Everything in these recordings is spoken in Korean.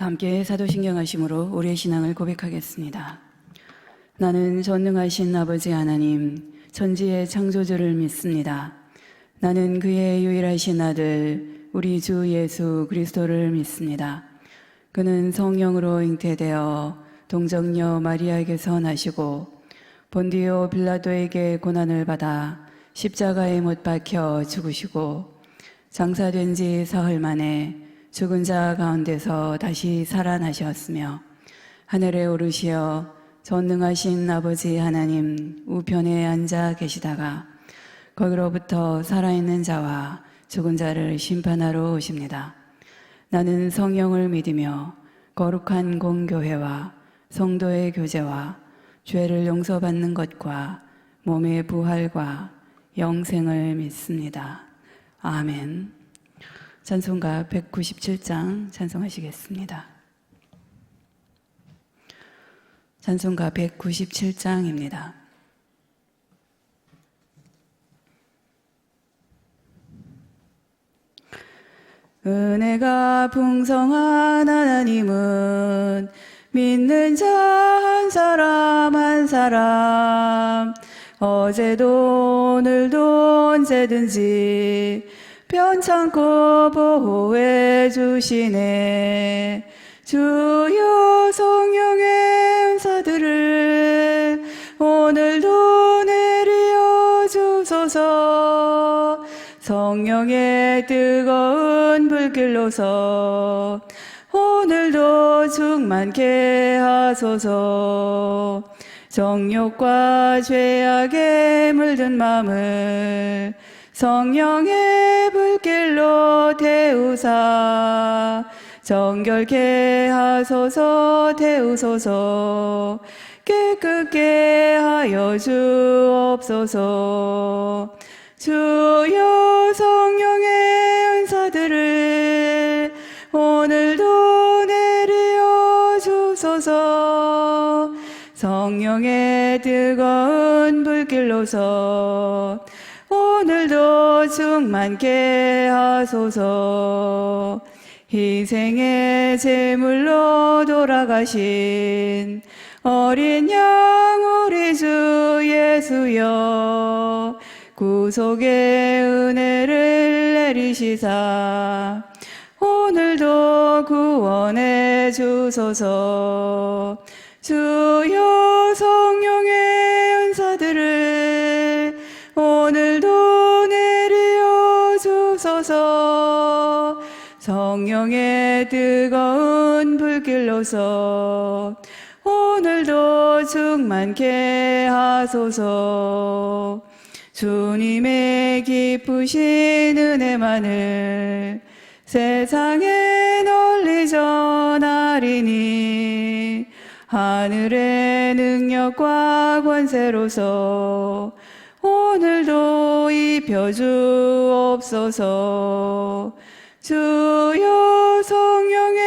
다 함께 사도신경 하심으로 우리의 신앙을 고백하겠습니다. 나는 전능하신 아버지 하나님, 천지의 창조주를 믿습니다. 나는 그의 유일하신 아들, 우리 주 예수 그리스도를 믿습니다. 그는 성령으로 잉태되어 동정녀 마리아에게서 나시고 본디오 빌라도에게 고난을 받아 십자가에 못 박혀 죽으시고 장사된 지 사흘 만에 죽은 자 가운데서 다시 살아나셨으며 하늘에 오르시어 전능하신 아버지 하나님 우편에 앉아 계시다가 거기로부터 살아있는 자와 죽은 자를 심판하러 오십니다. 나는 성령을 믿으며 거룩한 공교회와 성도의 교제와 죄를 용서받는 것과 몸의 부활과 영생을 믿습니다. 아멘. 찬송가 197장 찬송하시겠습니다. 찬송가 197장입니다. 은혜가 풍성한 하나님은 믿는 자 한 사람 한 사람 어제도 오늘도 언제든지 편찮고 보호해 주시네. 주여 성령의 은사들을 오늘도 내려 주소서. 성령의 뜨거운 불길로서 오늘도 충만케 하소서. 정욕과 죄악에 물든 마음을 성령의 불길로 태우사 정결케 하소서. 태우소서. 깨끗게 하여 주옵소서. 주여 성령의 은사들을 오늘도 내려 주소서. 성령의 뜨거운 불길로서 오늘도 충만케 하소서. 희생의 제물로 돌아가신 어린 양 우리 주 예수여 구속의 은혜를 내리시사 오늘도 구원해 주소서. 주여 성령의 은사들을 오늘도 내려 주소서. 성령의 뜨거운 불길로서 오늘도 충만케 하소서. 주님의 기쁘신 은혜만을 세상에 널리 전하리니 하늘의 능력과 권세로서 오늘도 입혀 주옵소서. 주여 성령의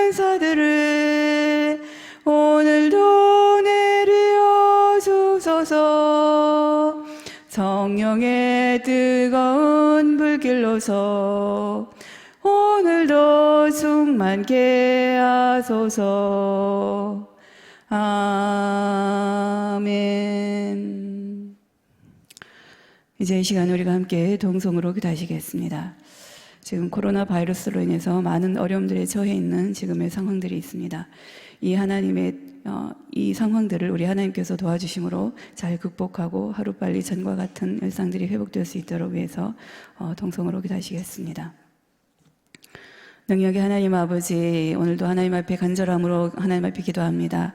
은사들을 오늘도 내려 주소서. 성령의 뜨거운 불길로서 오늘도 충만케 하소서. 아멘. 이제 이 시간 우리가 함께 동성으로 기도하시겠습니다. 지금 코로나 바이러스로 인해서 많은 어려움들에 처해 있는 지금의 상황들이 있습니다. 이 하나님의 이 상황들을 우리 하나님께서 도와주심으로 잘 극복하고 하루빨리 전과 같은 일상들이 회복될 수 있도록 위해서 동성으로 기도하시겠습니다. 능력의 하나님 아버지, 오늘도 하나님 앞에 간절함으로 하나님 앞에 기도합니다.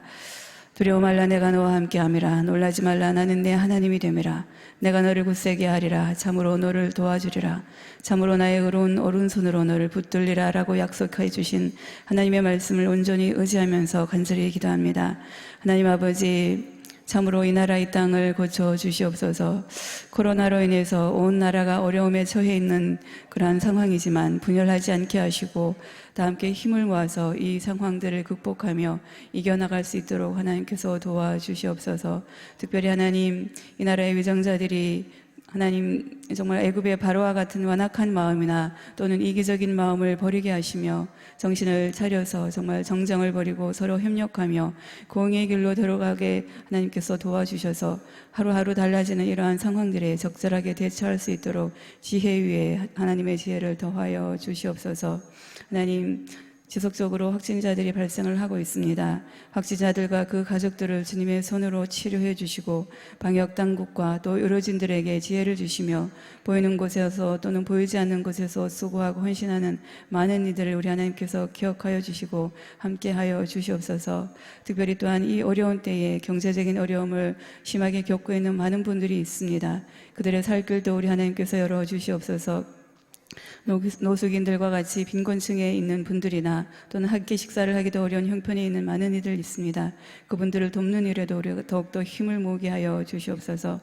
두려워 말라, 내가 너와 함께함이라. 놀라지 말라, 나는 내 하나님이 됨이라. 내가 너를 굳세게 하리라. 참으로 너를 도와주리라. 참으로 나의 의로운 오른손으로 너를 붙들리라 라고 약속해 주신 하나님의 말씀을 온전히 의지하면서 간절히 기도합니다. 하나님 아버지, 참으로 이 나라 이 땅을 고쳐 주시옵소서. 코로나로 인해서 온 나라가 어려움에 처해 있는 그러한 상황이지만 분열하지 않게 하시고 다 함께 힘을 모아서 이 상황들을 극복하며 이겨나갈 수 있도록 하나님께서 도와주시옵소서. 특별히 하나님, 이 나라의 위정자들이 하나님 정말 애굽의 바로와 같은 완악한 마음이나 또는 이기적인 마음을 버리게 하시며 정신을 차려서 정말 정정을 버리고 서로 협력하며 공의의 길로 들어가게 하나님께서 도와주셔서 하루하루 달라지는 이러한 상황들에 적절하게 대처할 수 있도록 지혜 위에 하나님의 지혜를 더하여 주시옵소서. 하나님, 지속적으로 확진자들이 발생을 하고 있습니다. 확진자들과 그 가족들을 주님의 손으로 치료해 주시고 방역당국과 또 의료진들에게 지혜를 주시며 보이는 곳에서 또는 보이지 않는 곳에서 수고하고 헌신하는 많은 이들을 우리 하나님께서 기억하여 주시고 함께하여 주시옵소서. 특별히 또한 이 어려운 때에 경제적인 어려움을 심하게 겪고 있는 많은 분들이 있습니다. 그들의 살 길도 우리 하나님께서 열어주시옵소서. 노숙인들과 같이 빈곤층에 있는 분들이나 또는 함께 식사를 하기도 어려운 형편에 있는 많은 이들 있습니다. 그분들을 돕는 일에도 우리가 더욱더 힘을 모으게 하여 주시옵소서.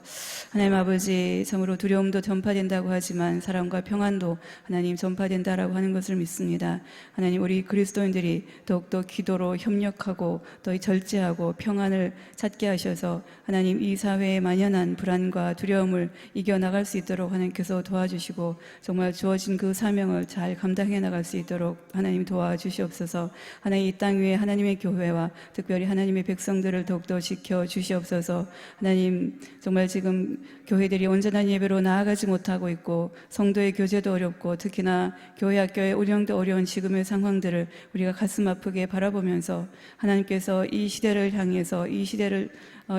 하나님 아버지, 참으로 두려움도 전파된다고 하지만 사랑과 평안도 하나님 전파된다라고 하는 것을 믿습니다. 하나님, 우리 그리스도인들이 더욱더 기도로 협력하고 더 절제하고 평안을 찾게 하셔서 하나님 이 사회에 만연한 불안과 두려움을 이겨나갈 수 있도록 하나님께서 도와주시고 정말 주어진 그 사명을 잘 감당해 나갈 수 있도록 하나님 도와주시옵소서. 하나님, 이 땅 위에 하나님의 교회와 특별히 하나님의 백성들을 더욱더 지켜주시옵소서. 하나님, 정말 지금 교회들이 온전한 예배로 나아가지 못하고 있고 성도의 교제도 어렵고 특히나 교회 학교의 운영도 어려운 지금의 상황들을 우리가 가슴 아프게 바라보면서 하나님께서 이 시대를 향해서 이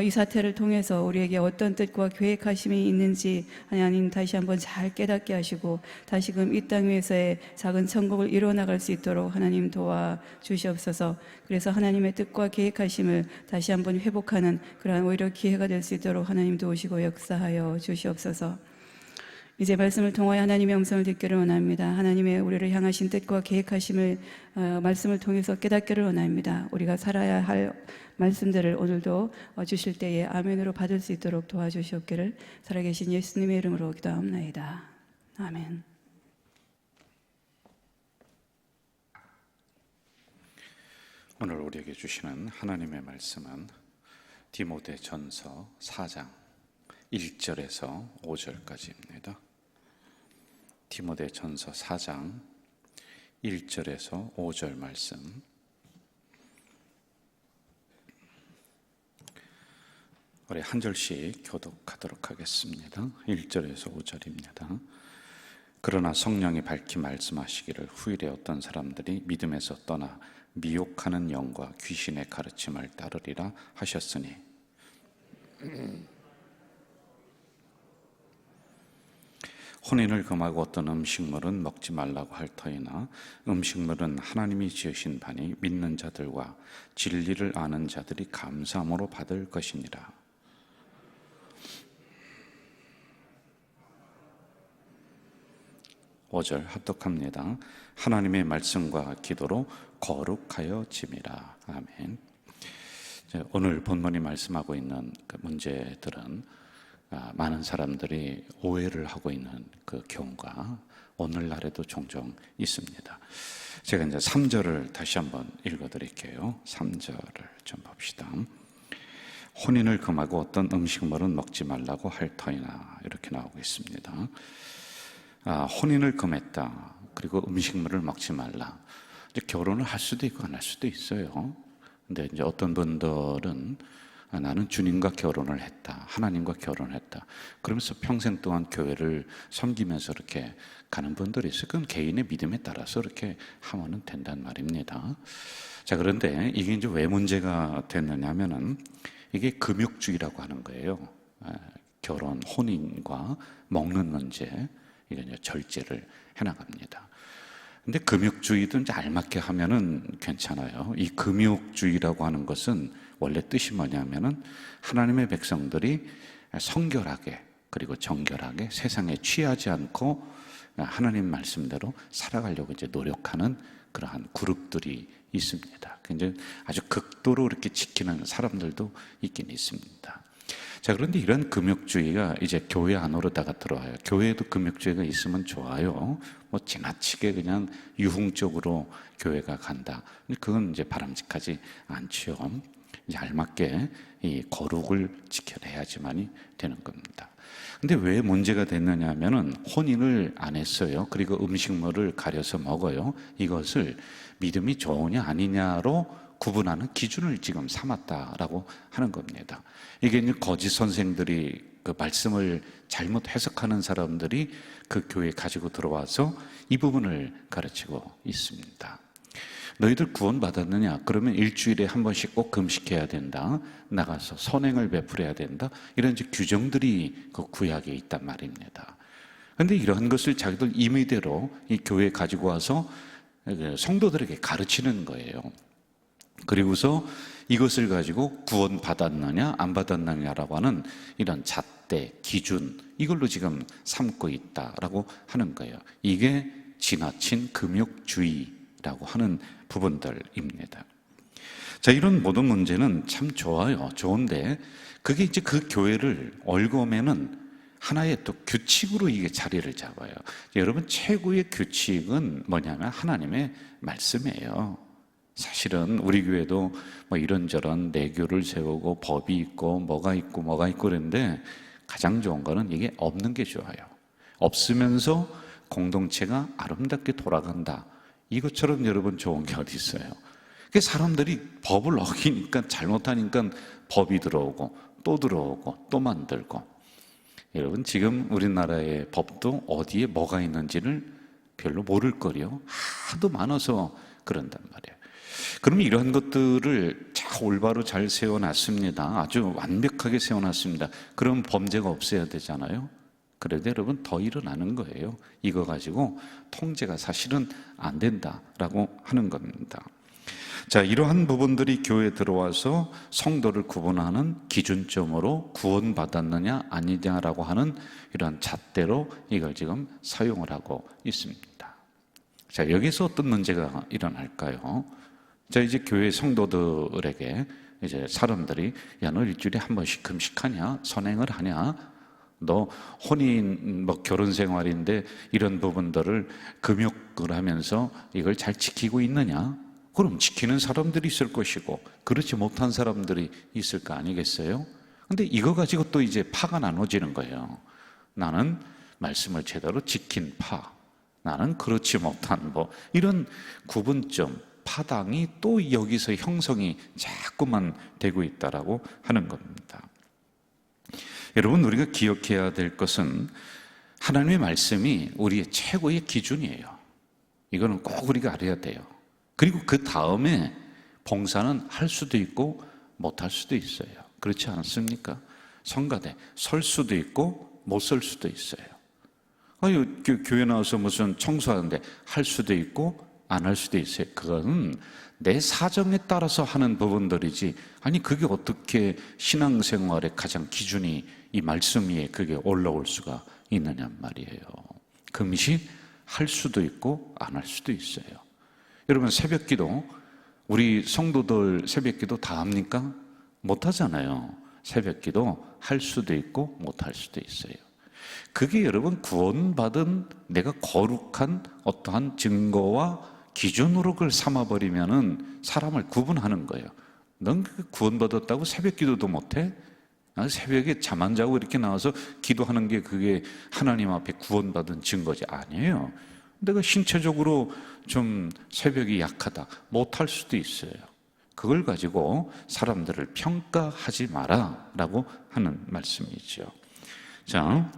사태를 통해서 우리에게 어떤 뜻과 계획하심이 있는지 하나님 다시 한번 잘 깨닫게 하시고 다시금 이 땅 위에서의 작은 천국을 이루어나갈 수 있도록 하나님 도와주시옵소서. 그래서 하나님의 뜻과 계획하심을 다시 한번 회복하는 그러한 오히려 기회가 될 수 있도록 하나님 도우시고 역사하여 주시옵소서. 이제 말씀을 통하여 하나님의 음성을 듣기를 원합니다. 하나님의 우리를 향하신 뜻과 계획하심을 말씀을 통해서 깨닫기를 원합니다. 우리가 살아야 할 말씀들을 오늘도 주실 때에 아멘으로 받을 수 있도록 도와주시옵기를 살아계신 예수님의 이름으로 기도하옵나이다. 아멘. 오늘 우리에게 주시는 하나님의 말씀은 디모데전서 4장 1절에서 5절까지입니다. 디모데전서 4장 1절에서 5절 말씀, 우리 한 절씩 교독하도록 하겠습니다. 1절에서 5절입니다. 그러나 성령이 밝히 말씀하시기를 후일에 어떤 사람들이 믿음에서 떠나 미혹하는 영과 귀신의 가르침을 따르리라 하셨으니 혼인을 금하고 어떤 음식물은 먹지 말라고 할 터이나 음식물은 하나님이 지으신 바니 믿는 자들과 진리를 아는 자들이 감사함으로 받을 것이니라. 5절 합독합니다. 하나님의 말씀과 기도로 거룩하여 짐이라. 아멘. 오늘 본문이 말씀하고 있는 그 문제들은 많은 사람들이 오해를 하고 있는 그 경우가 오늘날에도 종종 있습니다. 제가 이제 3절을 다시 한번 읽어드릴게요. 3절을 좀 봅시다. 혼인을 금하고 어떤 음식물은 먹지 말라고 할 터이나 이렇게 나오고 있습니다. 혼인을 금했다. 그리고 음식물을 먹지 말라. 이제 결혼을 할 수도 있고 안 할 수도 있어요. 근데 이제 어떤 분들은 나는 주님과 결혼을 했다. 하나님과 결혼을 했다. 그러면서 평생 동안 교회를 섬기면서 이렇게 가는 분들이 있어요. 그건 개인의 믿음에 따라서 이렇게 하면 된단 말입니다. 자, 그런데 이게 이제 왜 문제가 됐느냐 하면은 이게 금욕주의라고 하는 거예요. 결혼, 혼인과 먹는 문제, 이게 이제 절제를 해나갑니다. 근데 금욕주의도 이제 알맞게 하면은 괜찮아요. 이 금욕주의라고 하는 것은 원래 뜻이 뭐냐면은 하나님의 백성들이 성결하게 그리고 정결하게 세상에 취하지 않고 하나님 말씀대로 살아가려고 이제 노력하는 그러한 그룹들이 있습니다. 이제 아주 극도로 이렇게 지키는 사람들도 있긴 있습니다. 자, 그런데 이런 금욕주의가 이제 교회 안으로다가 들어와요. 교회에도 금욕주의가 있으면 좋아요. 뭐 지나치게 그냥 유흥적으로 교회가 간다. 그건 이제 바람직하지 않지요. 이제 알맞게 이 거룩을 지켜내야지만이 되는 겁니다. 근데 왜 문제가 됐느냐 하면은 혼인을 안 했어요. 그리고 음식물을 가려서 먹어요. 이것을 믿음이 좋으냐 아니냐로 구분하는 기준을 지금 삼았다라고 하는 겁니다. 이게 이제 거짓 선생들이 그 말씀을 잘못 해석하는 사람들이 그 교회에 가지고 들어와서 이 부분을 가르치고 있습니다. 너희들 구원받았느냐? 그러면 일주일에 한 번씩 꼭 금식해야 된다. 나가서 선행을 베풀어야 된다. 이런 이제 규정들이 그 구약에 있단 말입니다. 그런데 이러한 것을 자기들 임의대로 이 교회에 가지고 와서 성도들에게 가르치는 거예요. 그리고서 이것을 가지고 구원받았느냐 안 받았느냐라고 하는 이런 잣대, 기준, 이걸로 지금 삼고 있다라고 하는 거예요. 이게 지나친 금욕주의라고 하는 부분들입니다. 자, 이런 모든 문제는 참 좋아요. 좋은데 그게 이제 그 교회를 얽으면은 하나의 또 규칙으로 이게 자리를 잡아요. 여러분, 최고의 규칙은 뭐냐면 하나님의 말씀이에요. 사실은 우리 교회도 뭐 이런저런 내교를 세우고 법이 있고 뭐가 있고 그런데 가장 좋은 거는 이게 없는 게 좋아요. 없으면서 공동체가 아름답게 돌아간다. 이것처럼 여러분 좋은 게 어디 있어요? 사람들이 법을 어기니까 잘못하니까 법이 들어오고 또 들어오고 또 만들고. 여러분, 지금 우리나라의 법도 어디에 뭐가 있는지를 별로 모를 거리요. 하도 많아서 그런단 말이에요. 그러면 이런 것들을 올바로 잘 세워놨습니다. 아주 완벽하게 세워놨습니다. 그럼 범죄가 없어야 되잖아요. 그래도 여러분 더 일어나는 거예요. 이거 가지고 통제가 사실은 안 된다라고 하는 겁니다. 자, 이러한 부분들이 교회에 들어와서 성도를 구분하는 기준점으로 구원받았느냐 아니냐라고 하는 이러한 잣대로 이걸 지금 사용을 하고 있습니다. 자, 여기서 어떤 문제가 일어날까요? 자, 이제 교회 성도들에게 이제 사람들이 야, 너 일주일에 한 번씩 금식하냐? 선행을 하냐? 너 혼인 결혼 생활인데 이런 부분들을 금욕을 하면서 이걸 잘 지키고 있느냐? 그럼 지키는 사람들이 있을 것이고 그렇지 못한 사람들이 있을 거 아니겠어요? 근데 이거 가지고 또 이제 파가 나눠지는 거예요. 나는 말씀을 제대로 지킨 파, 나는 그렇지 못한 이런 구분점, 파당이 또 여기서 형성이 자꾸만 되고 있다라고 하는 겁니다. 여러분, 우리가 기억해야 될 것은 하나님의 말씀이 우리의 최고의 기준이에요. 이거는 꼭 우리가 알아야 돼요. 그리고 그 다음에 봉사는 할 수도 있고 못 할 수도 있어요. 그렇지 않습니까? 성가대 설 수도 있고 못 설 수도 있어요. 교회 나와서 무슨 청소하는데 할 수도 있고 안 할 수도 있어요. 그건 내 사정에 따라서 하는 부분들이지, 아니 그게 어떻게 신앙생활의 가장 기준이 이 말씀 위에 그게 올라올 수가 있느냐 말이에요. 금식 할 수도 있고 안 할 수도 있어요. 여러분, 새벽기도 우리 성도들 새벽기도 다 합니까? 못 하잖아요. 새벽기도 할 수도 있고 못 할 수도 있어요. 그게 여러분 구원받은 내가 거룩한 어떠한 증거와 기준으로 그걸 삼아버리면은 사람을 구분하는 거예요. 넌 구원받았다고 새벽기도도 못해? 새벽에 잠 안 자고 이렇게 나와서 기도하는 게 그게 하나님 앞에 구원받은 증거지? 아니에요. 내가 신체적으로 좀 새벽이 약하다, 못할 수도 있어요. 그걸 가지고 사람들을 평가하지 마라 라고 하는 말씀이죠. 자,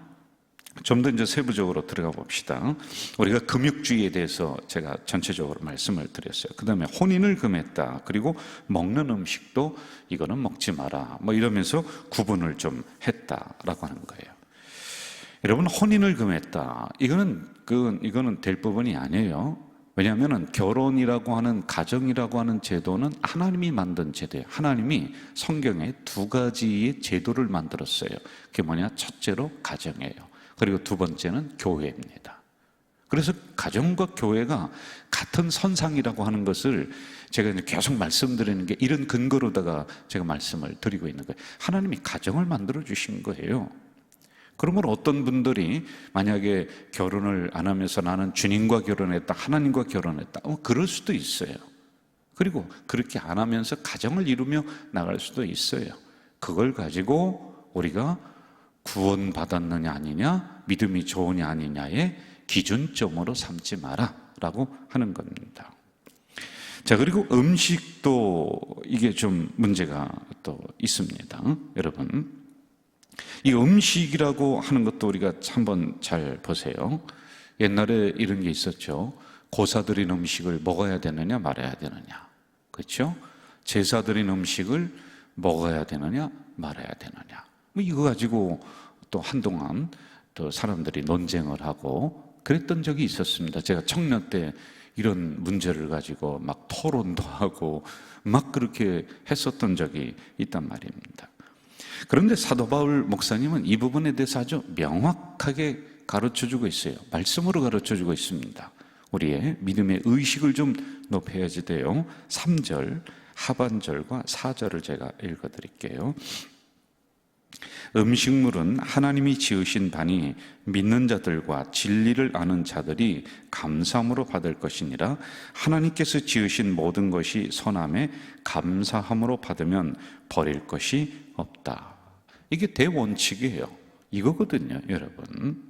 좀 더 이제 세부적으로 들어가 봅시다. 우리가 금욕주의에 대해서 제가 전체적으로 말씀을 드렸어요. 그 다음에 혼인을 금했다. 그리고 먹는 음식도 이거는 먹지 마라. 이러면서 구분을 좀 했다라고 하는 거예요. 여러분, 혼인을 금했다. 이거는 될 부분이 아니에요. 왜냐하면 결혼이라고 하는, 가정이라고 하는 제도는 하나님이 만든 제도예요. 하나님이 성경에 두 가지의 제도를 만들었어요. 그게 뭐냐? 첫째로 가정이에요. 그리고 두 번째는 교회입니다. 그래서 가정과 교회가 같은 선상이라고 하는 것을 제가 이제 계속 말씀드리는 게 이런 근거로다가 제가 말씀을 드리고 있는 거예요. 하나님이 가정을 만들어 주신 거예요. 그러면 어떤 분들이 만약에 결혼을 안 하면서 나는 주님과 결혼했다, 하나님과 결혼했다, 그럴 수도 있어요. 그리고 그렇게 안 하면서 가정을 이루며 나갈 수도 있어요. 그걸 가지고 우리가 구원받았느냐 아니냐, 믿음이 좋으냐 아니냐의 기준점으로 삼지 마라라고 하는 겁니다. 자, 그리고 음식도 이게 좀 문제가 또 있습니다. 여러분, 이 음식이라고 하는 것도 우리가 한번 잘 보세요. 옛날에 이런 게 있었죠. 고사드린 음식을 먹어야 되느냐 말아야 되느냐, 그렇죠? 제사드린 음식을 먹어야 되느냐 말아야 되느냐, 뭐 이거 가지고 또 한동안 또 사람들이 논쟁을 하고 그랬던 적이 있었습니다. 제가 청년 때 이런 문제를 가지고 막 토론도 하고 막 그렇게 했었던 적이 있단 말입니다. 그런데 사도 바울 목사님은 이 부분에 대해서 아주 명확하게 가르쳐주고 있어요. 말씀으로 가르쳐주고 있습니다. 우리의 믿음의 의식을 좀 높여야지 돼요. 3절 하반절과 4절을 제가 읽어드릴게요. 음식물은 하나님이 지으신 바니 믿는 자들과 진리를 아는 자들이 감사함으로 받을 것이니라. 하나님께서 지으신 모든 것이 선함에 감사함으로 받으면 버릴 것이 없다. 이게 대원칙이에요. 이거거든요, 여러분.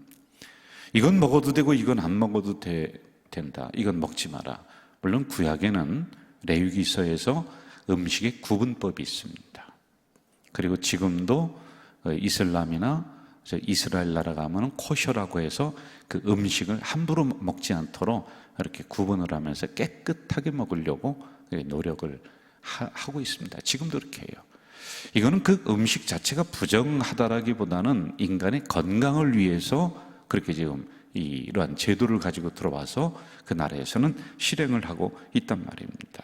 이건 먹어도 되고 이건 안 먹어도 된다. 이건 먹지 마라. 물론 구약에는 레위기서에서 음식의 구분법이 있습니다. 그리고 지금도 이슬람이나 이스라엘 나라 가면 코셔라고 해서 그 음식을 함부로 먹지 않도록 이렇게 구분을 하면서 깨끗하게 먹으려고 노력을 하고 있습니다. 지금도 그렇게 해요. 이거는 그 음식 자체가 부정하다라기보다는 인간의 건강을 위해서 그렇게 지금 이러한 제도를 가지고 들어와서 그 나라에서는 실행을 하고 있단 말입니다.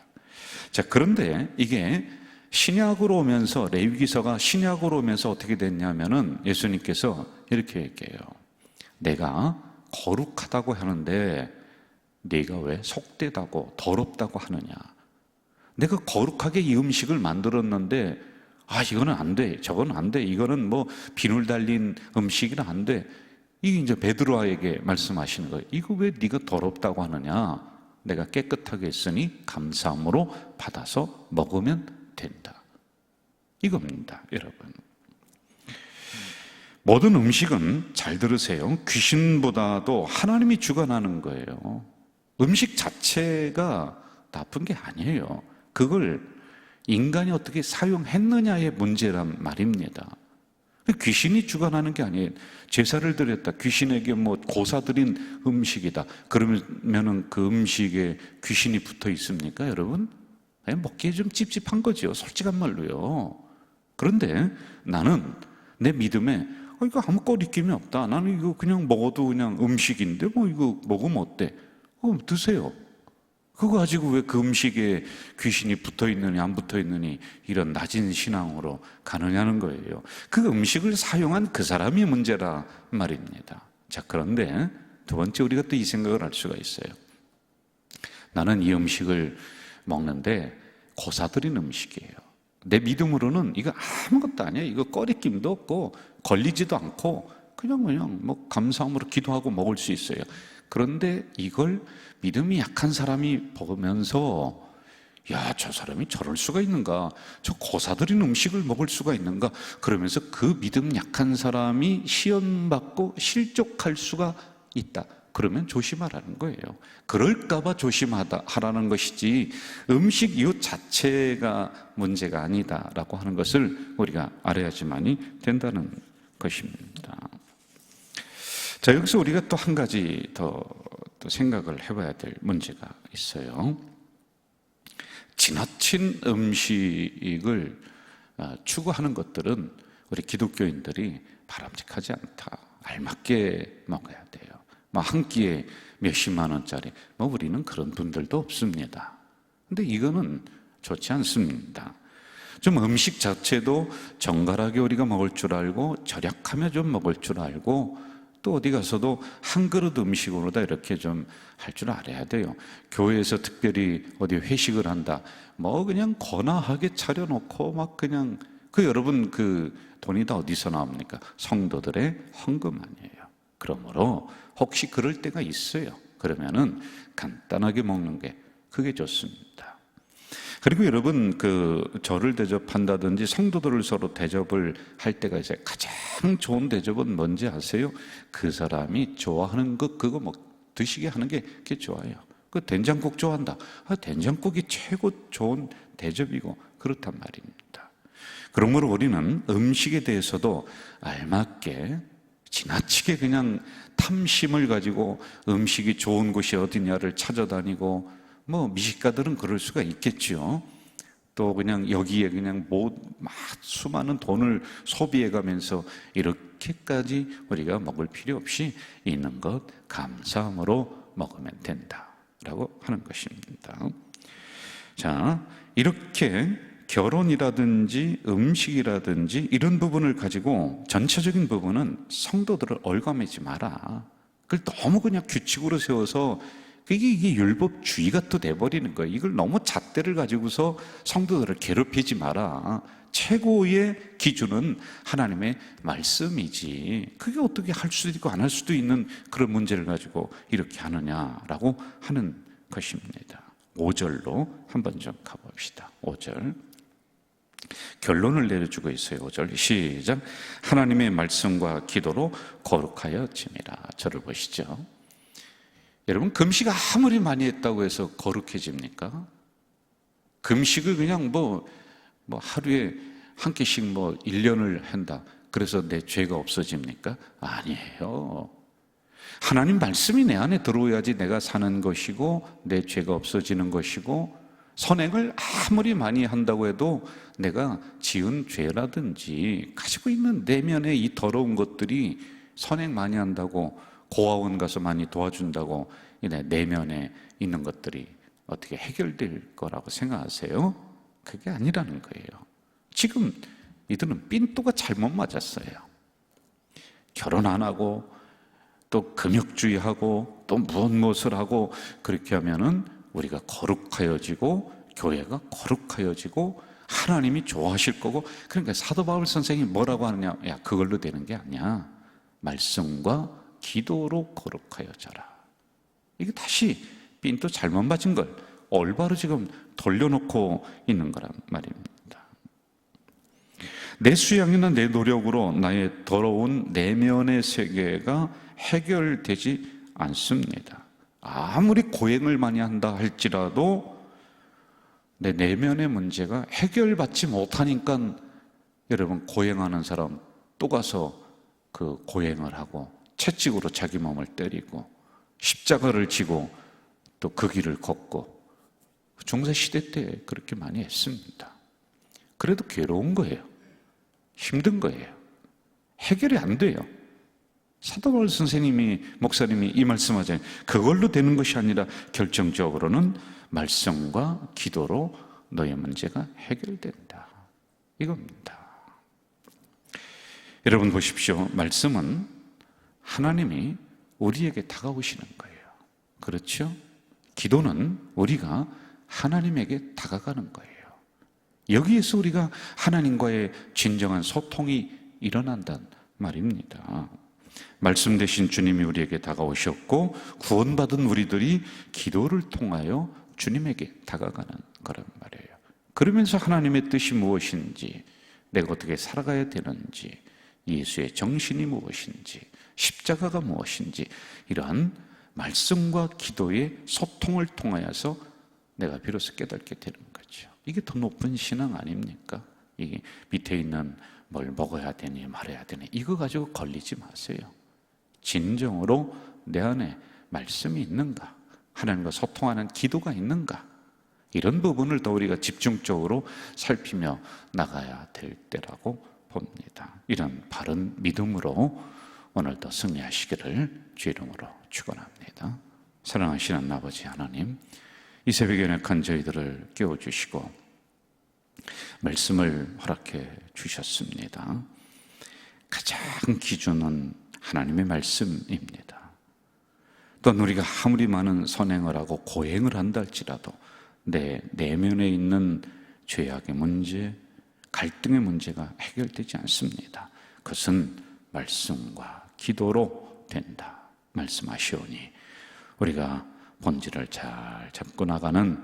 자, 그런데 이게 신약으로 오면서, 레위기서가 신약으로 오면서 어떻게 됐냐면은 예수님께서 이렇게 얘기해요. 내가 거룩하다고 하는데 네가 왜 속되다고 더럽다고 하느냐. 내가 거룩하게 이 음식을 만들었는데 이거는 안 돼, 저거는 안 돼, 이거는 뭐 비늘 달린 음식이라 안 돼. 이게 이제 베드로에게 말씀하시는 거예요. 이거 왜 네가 더럽다고 하느냐. 내가 깨끗하게 했으니 감사함으로 받아서 먹으면 된다. 이겁니다, 여러분. 모든 음식은, 잘 들으세요, 귀신보다도 하나님이 주관하는 거예요. 음식 자체가 나쁜 게 아니에요. 그걸 인간이 어떻게 사용했느냐의 문제란 말입니다. 귀신이 주관하는 게 아니에요. 제사를 드렸다, 귀신에게 뭐 고사드린 음식이다, 그러면은 그 음식에 귀신이 붙어 있습니까, 여러분? 먹기에 좀 찝찝한 거죠, 솔직한 말로요. 그런데 나는 내 믿음에 이거 아무 꺼리낌이 없다, 나는 이거 그냥 먹어도 그냥 음식인데 뭐 이거 먹으면 어때? 그럼 드세요. 그거 가지고 왜 그 음식에 귀신이 붙어 있느니 안 붙어 있느니 이런 낮은 신앙으로 가느냐는 거예요. 그 음식을 사용한 그 사람이 문제라 말입니다. 자, 그런데 두 번째 우리가 또 이 생각을 할 수가 있어요. 나는 이 음식을 먹는데 고사들인 음식이에요. 내 믿음으로는 이거 아무것도 아니야. 이거 꺼리낌도 없고 걸리지도 않고 그냥 뭐 감사함으로 기도하고 먹을 수 있어요. 그런데 이걸 믿음이 약한 사람이 보면서 저 사람이 저럴 수가 있는가, 저 고사들인 음식을 먹을 수가 있는가, 그러면서 그 믿음 약한 사람이 시험받고 실족할 수가 있다. 그러면 조심하라는 거예요. 그럴까봐 조심하라는 것이지 음식 이웃 자체가 문제가 아니다라고 하는 것을 우리가 알아야지만이 된다는 것입니다. 자, 여기서 우리가 또 한 가지 더 생각을 해봐야 될 문제가 있어요. 지나친 음식을 추구하는 것들은 우리 기독교인들이 바람직하지 않다. 알맞게 먹어야 돼요. 한 끼에 몇십만 원짜리, 우리는 그런 분들도 없습니다. 근데 이거는 좋지 않습니다. 좀 음식 자체도 정갈하게 우리가 먹을 줄 알고 절약하며 좀 먹을 줄 알고 또 어디 가서도 한 그릇 음식으로 다 이렇게 좀 할 줄 알아야 돼요. 교회에서 특별히 어디 회식을 한다, 그냥 거나하게 차려놓고 그냥 여러분 그 돈이 다 어디서 나옵니까? 성도들의 헌금 아니에요. 그러므로 혹시 그럴 때가 있어요. 그러면은 간단하게 먹는 게 그게 좋습니다. 그리고 여러분, 저를 대접한다든지 성도들을 서로 대접을 할 때가 있어요. 가장 좋은 대접은 뭔지 아세요? 그 사람이 좋아하는 것, 그거 드시게 하는 게 그게 좋아요. 그 된장국 좋아한다. 된장국이 최고 좋은 대접이고 그렇단 말입니다. 그러므로 우리는 음식에 대해서도 알맞게, 지나치게 그냥 탐심을 가지고 음식이 좋은 곳이 어디냐를 찾아다니고, 미식가들은 그럴 수가 있겠죠. 또 그냥 여기에 그냥 수많은 돈을 소비해 가면서 이렇게까지 우리가 먹을 필요 없이 있는 것 감사함으로 먹으면 된다라고 하는 것입니다. 자, 이렇게 결혼이라든지 음식이라든지 이런 부분을 가지고 전체적인 부분은 성도들을 올가매지 마라. 그걸 너무 그냥 규칙으로 세워서 이게 율법주의가 또 돼버리는 거예요. 이걸 너무 잣대를 가지고서 성도들을 괴롭히지 마라. 최고의 기준은 하나님의 말씀이지. 그게 어떻게 할 수도 있고 안 할 수도 있는 그런 문제를 가지고 이렇게 하느냐라고 하는 것입니다. 5절로 한번 좀 가봅시다. 5절. 결론을 내려주고 있어요. 5절 시작. 하나님의 말씀과 기도로 거룩하여 지미라. 저를 보시죠. 여러분, 금식 아무리 많이 했다고 해서 거룩해집니까? 금식을 그냥 하루에 한 끼씩 1년을 한다, 그래서 내 죄가 없어집니까? 아니에요. 하나님 말씀이 내 안에 들어오야지 내가 사는 것이고 내 죄가 없어지는 것이고, 선행을 아무리 많이 한다고 해도 내가 지은 죄라든지 가지고 있는 내면의 이 더러운 것들이 선행 많이 한다고, 고아원 가서 많이 도와준다고 내면에 있는 것들이 어떻게 해결될 거라고 생각하세요? 그게 아니라는 거예요. 지금 이들은 삔또가 잘못 맞았어요. 결혼 안 하고 또 금욕주의하고 또 무엇을 하고, 그렇게 하면은 우리가 거룩하여지고 교회가 거룩하여지고 하나님이 좋아하실 거고, 그러니까 사도 바울 선생이 뭐라고 하느냐? 야, 그걸로 되는 게 아니야. 말씀과 기도로 거룩하여져라. 이게 다시 삔또 잘못 맞은 걸 올바로 지금 돌려놓고 있는 거란 말입니다. 내 수양이나 내 노력으로 나의 더러운 내면의 세계가 해결되지 않습니다. 아무리 고행을 많이 한다 할지라도 내 내면의 문제가 해결받지 못하니까, 여러분, 고행하는 사람 또 가서 그 고행을 하고 채찍으로 자기 몸을 때리고 십자가를 지고 또 그 길을 걷고, 중세시대 때 그렇게 많이 했습니다. 그래도 괴로운 거예요. 힘든 거예요. 해결이 안 돼요. 사도 바울 선생님이, 목사님이 이 말씀하잖아요. 그걸로 되는 것이 아니라 결정적으로는 말씀과 기도로 너의 문제가 해결된다, 이겁니다. 여러분 보십시오. 말씀은 하나님이 우리에게 다가오시는 거예요. 그렇죠? 기도는 우리가 하나님에게 다가가는 거예요. 여기에서 우리가 하나님과의 진정한 소통이 일어난단 말입니다. 말씀 대신 주님이 우리에게 다가오셨고, 구원받은 우리들이 기도를 통하여 주님에게 다가가는 거란 말이에요. 그러면서 하나님의 뜻이 무엇인지, 내가 어떻게 살아가야 되는지, 예수의 정신이 무엇인지, 십자가가 무엇인지, 이러한 말씀과 기도의 소통을 통하여서 내가 비로소 깨닫게 되는 거죠. 이게 더 높은 신앙 아닙니까? 이게 밑에 있는 뭘 먹어야 되니 말해야 되니 이거 가지고 걸리지 마세요. 진정으로 내 안에 말씀이 있는가, 하나님과 소통하는 기도가 있는가, 이런 부분을 더 우리가 집중적으로 살피며 나가야 될 때라고 봅니다. 이런 바른 믿음으로 오늘도 승리하시기를 주 이름으로 축원합니다. 사랑하시는 아버지 하나님, 이 새벽에 연약한 저희들을 깨워주시고 말씀을 허락해 주셨습니다. 가장 기준은 하나님의 말씀입니다. 또한 우리가 아무리 많은 선행을 하고 고행을 한다 할지라도 내 내면에 있는 죄악의 문제, 갈등의 문제가 해결되지 않습니다. 그것은 말씀과 기도로 된다 말씀하시오니, 우리가 본질을 잘 잡고 나가는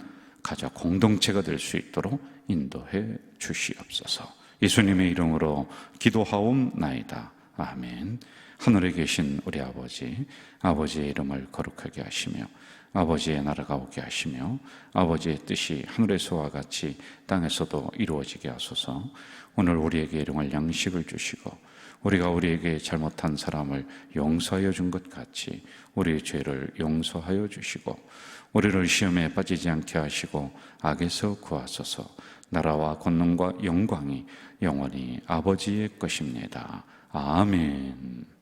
가족 공동체가 될 수 있도록 인도해 주시옵소서. 예수님의 이름으로 기도하옵나이다. 아멘. 하늘에 계신 우리 아버지, 아버지의 이름을 거룩하게 하시며 아버지의 나라가 오게 하시며 아버지의 뜻이 하늘에서와 같이 땅에서도 이루어지게 하소서. 오늘 우리에게 일용할 양식을 주시고 우리가 우리에게 잘못한 사람을 용서하여 준 것 같이 우리의 죄를 용서하여 주시고 우리를 시험에 빠지지 않게 하시고 악에서 구하소서. 나라와 권능과 영광이 영원히 아버지의 것입니다. 아멘.